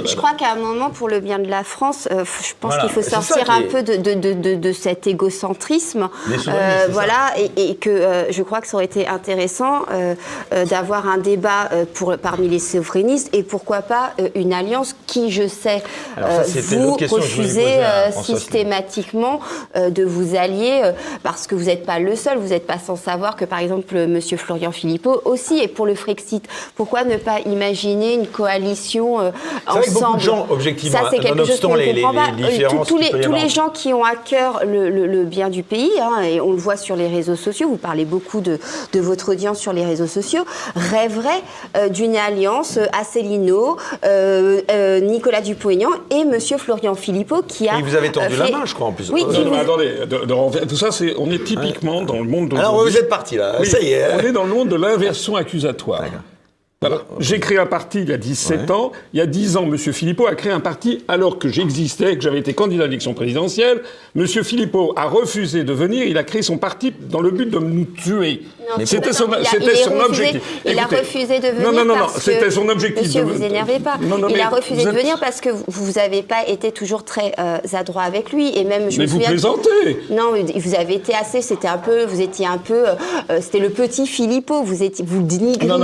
je crois qu'à un moment, pour le bien de la France, je pense qu'il faut sortir un peu de cet égocentrisme. Voilà, et que je crois que ça aurait été intéressant d'avoir un débat parmi les souverainistes et pourquoi pas une alliance qui, je sais, vous refusez systématiquement de vous allier parce que vous n'êtes pas le seul. Vous n'êtes pas sans savoir que, par exemple, M. Florian Philippot aussi est pour le Frexit. Pourquoi ne pas imaginer une coalition ensemble? Beaucoup de gens, objectivement, ça, c'est quelque chose qu'on ne comprend pas. Tous les gens qui ont à cœur le bien du pays, et on le voit sur les réseaux sociaux, vous parlez beaucoup de votre audience sur les réseaux sociaux, rêveraient d'une alliance Asselineau, Nicolas Dupont-Aignan et M. Florian Philippot qui a... Et vous avez tendu la main, je crois, en plus. Oui, attendez, tout ça, on est typiquement dans le monde de... Alors, vous êtes parti, là, ça y est. On est dans le monde de l'inversion accusatoire. Voilà. J'ai créé un parti il y a 17 ans. Il y a 10 ans, M. Philippot a créé un parti alors que j'existais, que j'avais été candidat à l'élection présidentielle. M. Philippot a refusé de venir. Il a créé son parti dans le but de nous tuer. C'était son objectif. Il a refusé de venir parce que... c'était son objectif. Monsieur, vous énervez pas. Il a refusé de venir parce que vous n'avez pas été toujours très adroit avec lui. Et même, mais vous plaisantez. Non, vous avez été assez... C'était le petit Philippot. Vous dénigrez. Non.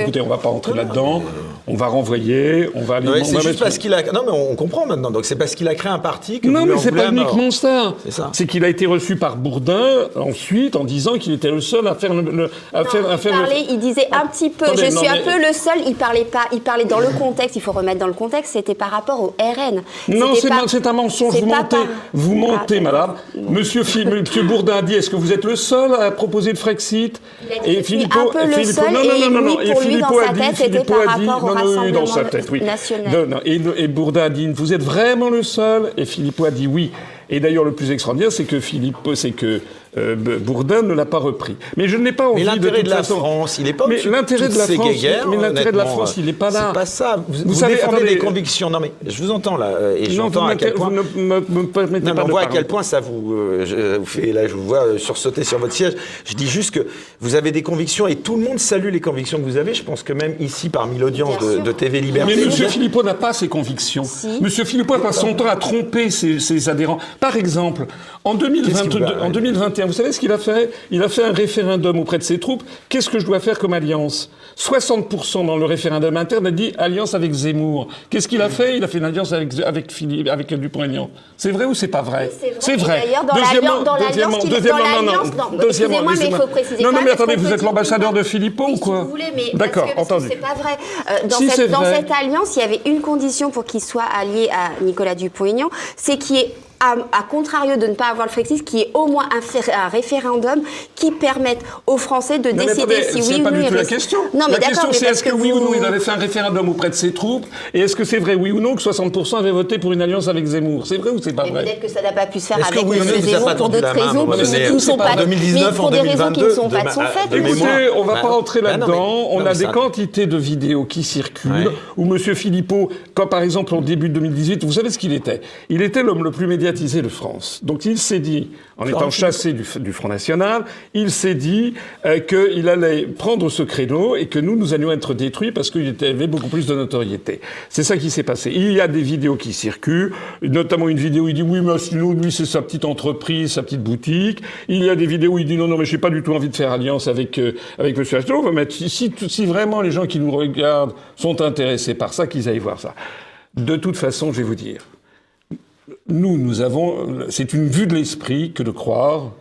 Écoutez, on ne va pas entrer là-dedans. On va renvoyer, on va aller... c'est juste parce qu'il a... Non, mais on comprend maintenant. Donc, c'est parce qu'il a créé un parti que non, mais c'est pas uniquement ça. C'est ça. C'est qu'il a été reçu par Bourdin, ensuite, en disant qu'il était le seul à faire il disait un petit peu... Je suis un peu le seul. Il parlait dans le contexte. Il faut remettre dans le contexte. C'était par rapport au RN. Non, c'est un mensonge. Vous mentez, madame. Monsieur Bourdin a dit, est-ce que vous êtes le seul à proposer le Frexit? Et Philippot... Non. Et pour lui, dans sa tête, c'était par rapport au Rassemblement national. Et Bourdin a dit, vous êtes vraiment le seul? Et Philippot a dit oui. Et d'ailleurs, le plus extraordinaire, c'est que Bourdin ne l'a pas repris. Mais je n'ai pas envie de... Mais l'intérêt de la France, il n'est pas au-dessus de ces guéguerres. Mais l'intérêt de la France, il n'est pas là. C'est pas ça. Vous savez, défendez des convictions. Non, mais je vous entends là. Et j'entends à quel point... Vous ne me permettez pas de parler. On voit à quel point ça vous fait... Là, je vous vois sursauter sur votre siège. Je dis juste que vous avez des convictions et tout le monde salue les convictions que vous avez. Je pense que même ici, parmi l'audience de TV Liberté... Mais M. Philippot n'a pas ses convictions. M. Philippot passe son temps à tromper ses adhérents. Par exemple, en 2021, vous savez ce qu'il a fait? Il a fait un référendum auprès de ses troupes. Qu'est-ce que je dois faire comme alliance? 60% dans le référendum interne a dit alliance avec Zemmour. Qu'est-ce qu'il a fait? Il a fait une alliance avec Dupont-Aignan. C'est vrai ou c'est pas vrai? C'est vrai. D'ailleurs, dans l'alliance, excusez-moi, mais il faut préciser. Non, mais attendez, vous êtes l'ambassadeur de Philippot ou quoi? Si vous voulez, mais d'accord, entendu. C'est pas vrai. Dans cette alliance, il y avait une condition pour qu'il soit allié à Nicolas Dupont-Aignan, c'est qu'il y ait à contrario de ne pas avoir le Frexit, qui est au moins un référendum qui permette aux Français de décider si oui ou non. C'est pas du tout la question. Non, mais la question, c'est est-ce que oui ou non il avait fait un référendum auprès de ses troupes, et est-ce que c'est vrai oui ou non que 60% avaient voté pour une alliance avec Zemmour? C'est vrai ou c'est pas vrai? Peut-être que ça n'a pas pu se faire avec M. Zemmour pour d'autres raisons qui ne sont pas... En 2019, en 2022, qui ne sont pas de son fait. Écoutez, on ne va pas rentrer là-dedans. On a des quantités de vidéos qui circulent où M. Philippot, quand par exemple en début de 2018, vous savez ce qu'il était? Il était l'homme le plus médiatisé de France. Donc il s'est dit, en étant chassé du Front National, il s'est dit qu'il allait prendre ce créneau et que nous allions être détruits parce qu'il avait beaucoup plus de notoriété. C'est ça qui s'est passé. Il y a des vidéos qui circulent, notamment une vidéo où il dit oui, mais sinon, lui, c'est sa petite entreprise, sa petite boutique. Il y a des vidéos où il dit non, mais j'ai pas du tout envie de faire alliance avec M. Ashton. On va mettre, si vraiment les gens qui nous regardent sont intéressés par ça, qu'ils aillent voir ça. De toute façon, je vais vous dire, nous avons... C'est une vue de l'esprit que de croire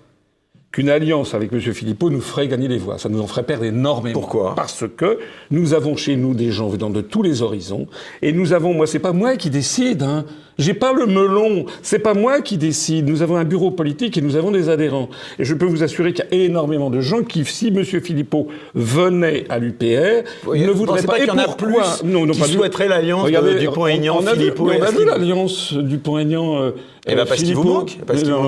qu'une alliance avec M. Philippot nous ferait gagner des voix. Ça nous en ferait perdre énormément. Pourquoi? Parce que nous avons chez nous des gens venant de tous les horizons. Et nous avons... c'est pas moi qui décide, hein. J'ai pas le melon. C'est pas moi qui décide. Nous avons un bureau politique et nous avons des adhérents. Et je peux vous assurer qu'il y a énormément de gens qui, si M. Philippot venait à l'UPR, ne voudraient pas. Et pourquoi? Qui souhaiteraient l'alliance de Dupont-Aignan-Philippot. On a vu l'alliance Dupont-Aignan. Parce qu'il vous manque.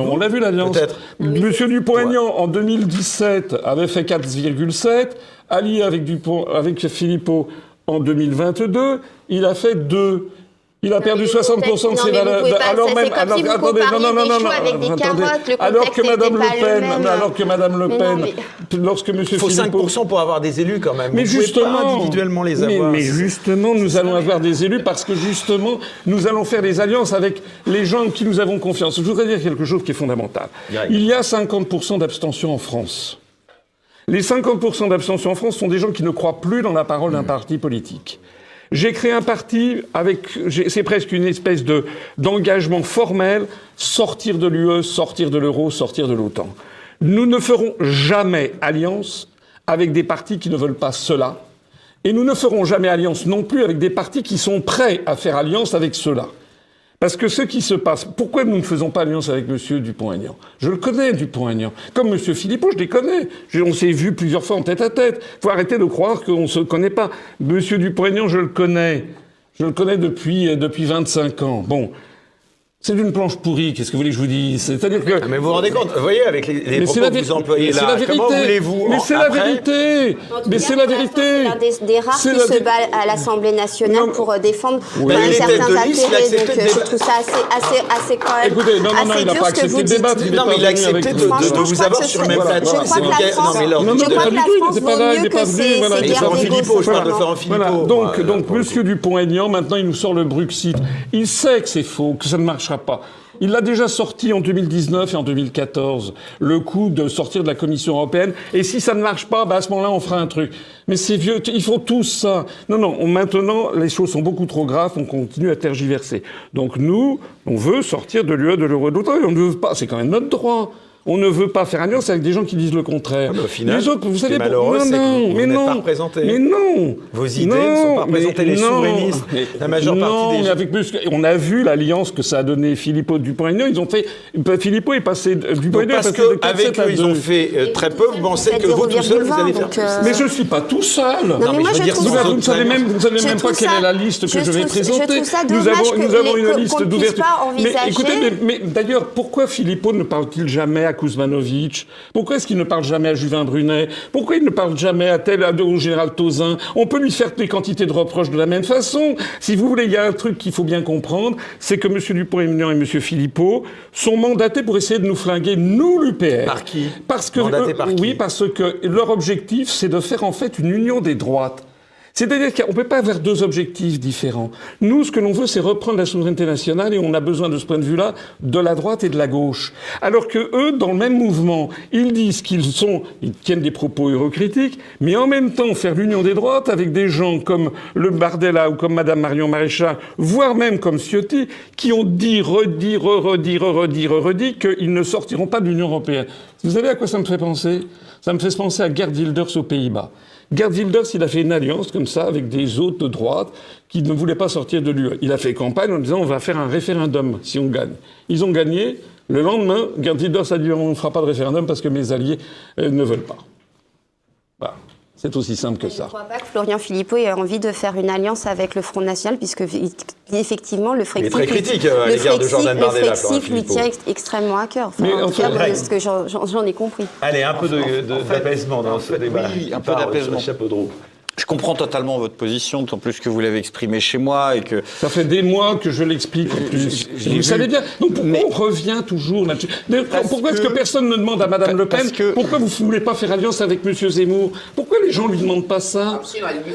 On l'a vu l'alliance. Peut-être. M. Dupont-Aignan, en 2017, avait fait 4,7. Allié avec Philippot en 2022, il a fait 2. Il a perdu 60% de ses valeurs. Alors même, attendez, alors que Madame Le Pen, lorsque Monsieur Philippot... Il faut 5% pour avoir des élus quand même. Mais justement, pas individuellement les avoir. Mais justement, nous allons avoir des élus parce que justement, nous allons faire des alliances avec les gens en qui nous avons confiance. Je voudrais dire quelque chose qui est fondamental. Il y a 50% d'abstention en France. Les 50% d'abstention en France sont des gens qui ne croient plus dans la parole d'un parti politique. J'ai créé un parti c'est presque une espèce d'engagement formel, sortir de l'UE, sortir de l'euro, sortir de l'OTAN. Nous ne ferons jamais alliance avec des partis qui ne veulent pas cela. Et nous ne ferons jamais alliance non plus avec des partis qui sont prêts à faire alliance avec cela. Parce que ce qui se passe... Pourquoi nous ne faisons pas alliance avec M. Dupont-Aignan ? Je le connais, Dupont-Aignan. Comme M. Philippot, je les connais. On s'est vus plusieurs fois en tête-à-tête. Il faut arrêter de croire qu'on ne se connaît pas. M. Dupont-Aignan, je le connais. Je le connais depuis 25 ans. Bon. C'est une planche pourrie, qu'est-ce que vous voulez que je vous dise ? C'est-à-dire que... Mais vous vous rendez compte, vous voyez, avec les propos que vous employez là, comment voulez-vous... Mais c'est la vérité. Mais c'est la vérité. C'est l'un des rares qui se bat à l'Assemblée nationale pour défendre certains intérêts. Donc je trouve ça assez quand même... Écoutez, non, il n'a pas accepté de débattre. Non, mais il a accepté de vous avoir sur le même plateau. Je crois que la France vaut mieux que ces guerres Philippot, je parle de Florent Philippot. Donc, M. Dupont-Aignan, maintenant, il nous sort le Bruxit. Il sait que c'est faux, que ça ne marchera pas. Il l'a déjà sorti en 2019 et en 2014, le coup de sortir de la Commission européenne. Et si ça ne marche pas, à ce moment-là, on fera un truc. Mais c'est vieux, ils font tous ça. Non, maintenant, les choses sont beaucoup trop graves, on continue à tergiverser. Donc nous, on veut sortir de l'UE, de l'euro, de l'OTAN, et on ne veut pas, c'est quand même notre droit. On ne veut pas faire alliance avec des gens qui disent le contraire. Au final, les autres, vous savez, malheureux, c'est que vous n'êtes pas représentés. Mais non. Vos idées ne sont pas représentées, les souverainistes, la majeure partie des gens. On a vu l'alliance que ça a donné Philippot Dupont-Aignan. Ils ont fait. Philippot est passé. Dupont-Aignan est passé de 4-7 à 2. Parce qu'avec eux, ils ont fait très peu. Vous pensez que vous tout seul, vous allez faire plus. Mais je ne suis pas tout seul. Non, mais je veux dire, vous ne savez même pas quelle est la liste que je vais présenter. Nous avons une liste d'ouverture. Mais écoutez, mais d'ailleurs, pourquoi Philippot ne parle-t-il jamais à Kuzmanovic ? Pourquoi est-ce qu'il ne parle jamais à Juvin Brunet ? Pourquoi il ne parle jamais au général Tauzin ? On peut lui faire des quantités de reproches de la même façon. Si vous voulez, il y a un truc qu'il faut bien comprendre, c'est que M. Dupont-Aignan et M. Philippot sont mandatés pour essayer de nous flinguer, nous, l'UPR. Par qui ? Mandatés par qui ? Oui, parce que leur objectif, c'est de faire en fait une union des droites. C'est-à-dire qu'on ne peut pas avoir deux objectifs différents. Nous, ce que l'on veut, c'est reprendre la souveraineté nationale et on a besoin de ce point de vue-là de la droite et de la gauche. Alors que eux, dans le même mouvement, ils disent ils tiennent des propos eurocritiques, mais en même temps faire l'union des droites avec des gens comme le Bardella ou comme Madame Marion Maréchal, voire même comme Ciotti, qui ont redit qu'ils ne sortiront pas de l'Union européenne. Vous savez à quoi ça me fait penser ? Ça me fait penser à Geert Wilders aux Pays-Bas. Geert Wilders, il a fait une alliance comme ça avec des hôtes de droite qui ne voulaient pas sortir de l'UE. Il a fait campagne en disant on va faire un référendum si on gagne. Ils ont gagné. Le lendemain, Geert Wilders a dit on ne fera pas de référendum parce que mes alliés ne veulent pas. Voilà. C'est aussi simple que ça. Je ne crois pas que Florian Philippot ait envie de faire une alliance avec le Front National, puisque effectivement le Frexit, il est très critique à l'égard de Jordan Bardella, le Frexit lui tient extrêmement à cœur. Enfin, en tout cas, ce que j'en ai compris. Allez, un peu d'apaisement dans ce débat. Oui, un peu d'apaisement. Chapeau de roue. Je comprends totalement votre position, d'autant plus que vous l'avez exprimée chez moi et que... Ça fait des mois que je l'explique en plus. Vous savez bien. Donc pourquoi on revient toujours là-dessus ? Pourquoi est-ce que personne ne demande à Madame Le Pen pourquoi vous ne voulez pas faire alliance avec Monsieur Zemmour ? Pourquoi les gens ne lui demandent pas ça ?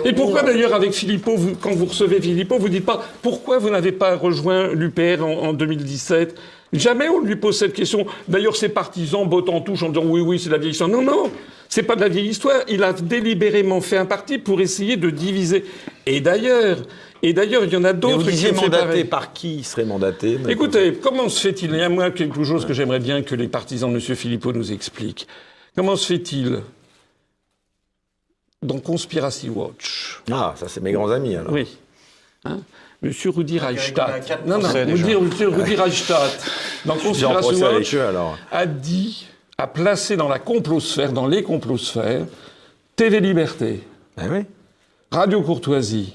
Et pourquoi d'ailleurs avec Philippot, quand vous recevez Philippot, vous ne dites pas pourquoi vous n'avez pas rejoint l'UPR en 2017 ? Jamais on lui pose cette question. D'ailleurs, ses partisans bottent en touche en disant oui, c'est la vieille histoire. Non, c'est pas de la vieille histoire. Il a délibérément fait un parti pour essayer de diviser. Et d'ailleurs, il y en a d'autres qui sont mandatés par qui il serait mandaté ? Écoutez, comment se fait-il ? Il y a moi quelque chose que j'aimerais bien que les partisans de M. Philippot nous expliquent. Comment se fait-il dans Conspiracy Watch ? Ah, ça c'est mes grands amis alors. Oui. Monsieur Rudi Reichstadt. Monsieur Rudi Reichstadt, dans Conspiration Watch, a placé dans la complosphère, dans les complosphères, TV Liberté, Radio Courtoisie,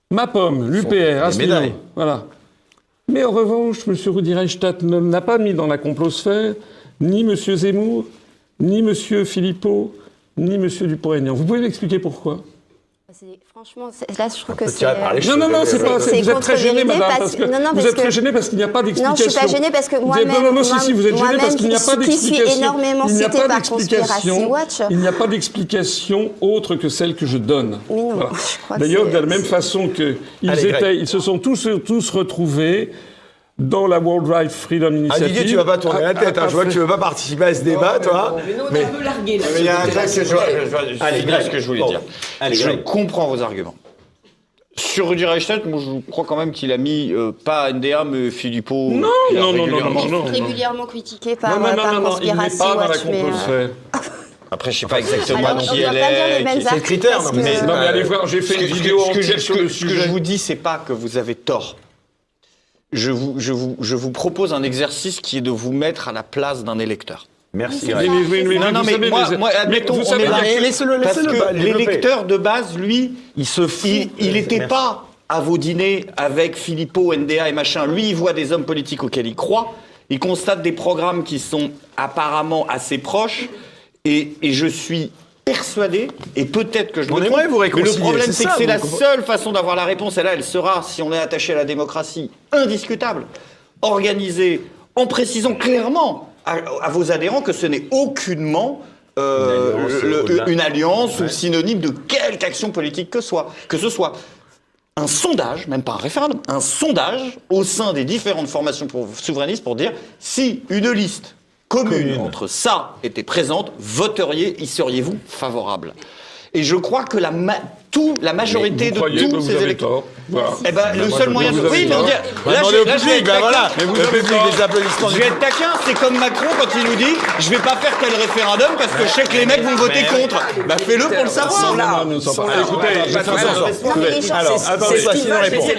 MAPOM, l'UPR, Asselineau. Voilà. Mais en revanche, monsieur Rudi Reichstadt n'a pas mis dans la complosphère ni monsieur Zemmour, ni monsieur Philippot, ni monsieur Dupont-Aignan. Vous pouvez m'expliquer pourquoi ? Franchement, là, je trouve que c'est... Non, c'est pas... Vous êtes très gênée, madame, parce que... Vous êtes très gênée parce qu'il n'y a pas d'explication. Non, je ne suis pas gênée parce que moi-même... Non, si, vous êtes gênée parce qu'il n'y a pas d'explication. Qui suis énormément citée par Conspiracy Watch. Il n'y a pas d'explication autre que celle que je donne. Mais non, voilà. Je crois D'ailleurs, de la même façon qu'ils se sont tous retrouvés dans la World Wide Freedom Initiative. Didier, tu vas pas tourner la tête. Je vois que tu veux pas participer à ce débat, toi. Mais nous, on est un peu largués, là. Il y a un truc que je voulais dire. Je comprends vos arguments. Sur Rudi Reichelt, moi, je crois quand même qu'il a mis, pas NDA, mais Philippot. Non. Régulièrement critiqué par Conspiracy il n'est pas dans la Watch. Après, je ne sais pas exactement qui elle est. C'est le critère. Non, mais allez voir, j'ai fait une vidéo entière sur le sujet. Ce que je vous dis, c'est pas que vous avez tort. Je vous propose un exercice qui est de vous mettre à la place d'un électeur. Merci. Non, mais moi, admettons, vous savez, parce que l'électeur de base, lui, il n'était pas à vos dîners avec Philippot, NDA et machin. Lui, il voit des hommes politiques auxquels il croit. Il constate des programmes qui sont apparemment assez proches. Et je suis persuadé, et peut-être que je me trompe, mais le problème c'est que c'est la seule façon d'avoir la réponse, et là elle sera, si on est attaché à la démocratie, indiscutable, organisée en précisant clairement à vos adhérents que ce n'est aucunement une alliance ou synonyme de quelque action politique que ce soit. Un sondage, même pas un référendum, un sondage au sein des différentes formations souverainistes pour dire si une liste commune entre ça était présente, y seriez-vous favorable? Et je crois que la majorité de tous ces électeurs... Voilà. Eh ben, le seul moyen de... Oui, mais on dit... Là, je vais être taquin. Mais vous avez des applaudissements. Je vais être taquin, c'est comme Macron quand il nous dit « Je vais pas faire tel référendum parce que je sais que les mecs vont voter contre. » Bah fais-le pour le savoir. Écoutez, Il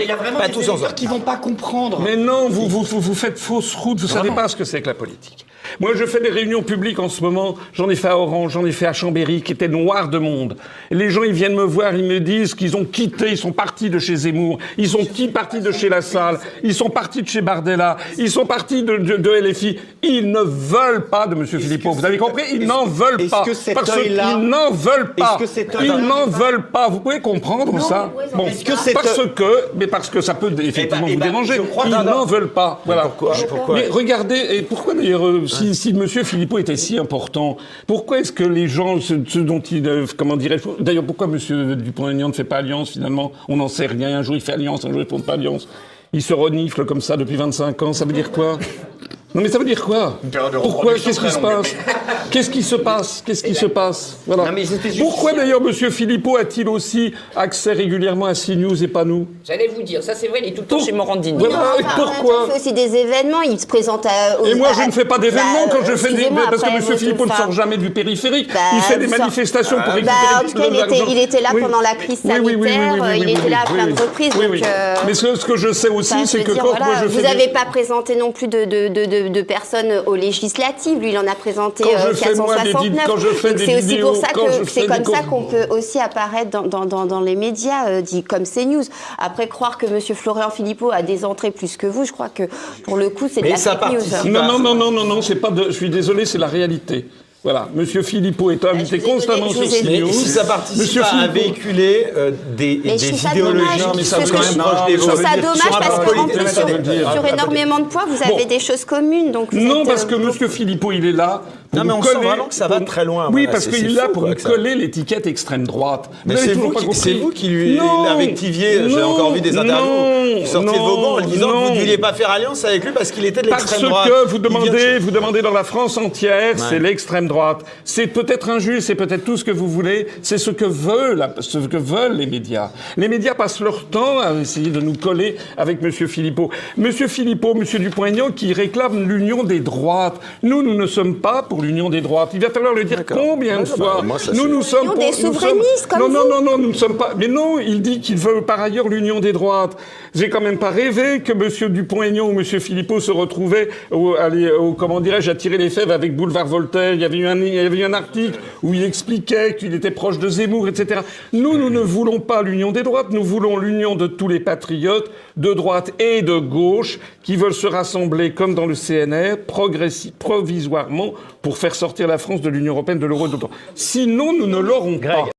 y a vraiment des électeurs qui vont pas comprendre. Mais non, vous faites fausse route, vous savez pas ce que c'est que la politique. Moi, je fais des réunions publiques en ce moment. J'en ai fait à Orange, j'en ai fait à Chambéry, qui était noir de monde. Et les gens, ils viennent me voir, ils me disent qu'ils ont quitté, ils sont partis de chez Zemmour, ils sont partis de chez Lassalle, ils sont partis de chez Bardella, ils sont partis de LFI. Ils ne veulent pas de M. Philippot. Vous avez compris? Ils n'en veulent pas. Parce qu'ils n'en veulent pas. Ils n'en veulent pas. Vous pouvez comprendre ça? Bon, parce que ça peut effectivement vous déranger. Ils n'en veulent pas. Voilà. Mais regardez, et pourquoi d'ailleurs, si M. Philippot était si important, pourquoi est-ce que les gens, ceux dont il, comment dirais-je, d'ailleurs pourquoi M. Dupont-Aignan ne fait pas alliance finalement? On n'en sait rien. Un jour il fait alliance, un jour il ne fait pas alliance. Il se renifle comme ça depuis 25 ans. Ça veut dire quoi? Non mais ça veut dire quoi? Pourquoi? Qu'est-ce qui se passe? Qu'est-ce qui se passe? Qu'est-ce qui se passe? Voilà. Pourquoi d'ailleurs M. Philippot a-t-il aussi accès régulièrement à CNews et pas nous? J'allais vous dire, ça c'est vrai, il est tout le temps chez Morandini. Voilà, et pourquoi? Il fait aussi des événements, il se présente Et moi je ne fais pas d'événements quand je fais des... Parce que M. Philippot ne sort jamais du périphérique. Il fait des manifestations pour récupérer en tout cas, il était là pendant la crise sanitaire, il était là à plein de reprises. Mais ce que je sais aussi, c'est que quand moi je fais... Vous n'avez pas présenté non plus de personnes aux législatives. Lui, il en a présenté 469. C'est aussi pour ça que c'est comme ça qu'on peut aussi apparaître dans les médias, dit comme CNews. Après, croire que M. Florian Philippot a des entrées plus que vous, je crois que pour le coup, c'est de la fake news. Non, c'est pas de... Je suis désolé, c'est la réalité. Voilà, M. Philippot est invité constamment sur CNews. Si ça participe à véhiculer des idéologies qui sont quand même proches des vôtres. Je trouve ça dommage parce qu'en plus, sur énormément de points, vous avez des choses communes. Non, parce que M. Philippot, il est là pour non, mais on sent vraiment que ça va très loin. Oui, parce qu'il est là pour nous coller l'étiquette extrême droite. Mais c'est vous qui lui l'invectiviez. J'ai encore vu des interviews. Vous sortiez de vos bancs en disant que vous ne vouliez pas faire alliance avec lui parce qu'il était de l'extrême droite. Parce que vous demandez dans la France entière, c'est l'extrême droite. C'est peut-être injuste, c'est peut-être tout ce que vous voulez, c'est ce que veulent les médias. Les médias passent leur temps à essayer de nous coller avec M. Philippot. M. Philippot, M. Dupont-Aignan qui réclame l'union des droites. Nous ne sommes pas pour l'union des droites. Il va falloir le dire combien de fois. Nous sommes pour... des souverainistes comme vous. Non, nous ne sommes pas... Mais non, il dit qu'il veut par ailleurs l'union des droites. J'ai quand même pas rêvé que M. Dupont-Aignan ou M. Philippot se retrouvaient comment dirais-je, à tirer les fèves avec Boulevard Voltaire. Il y avait eu un article où il expliquait qu'il était proche de Zemmour, etc. Nous ne voulons pas l'union des droites, nous voulons l'union de tous les patriotes, de droite et de gauche, qui veulent se rassembler comme dans le CNR, provisoirement, pour faire sortir la France de l'Union européenne, de l'euro et de l'OTAN. Sinon, nous ne l'aurons pas.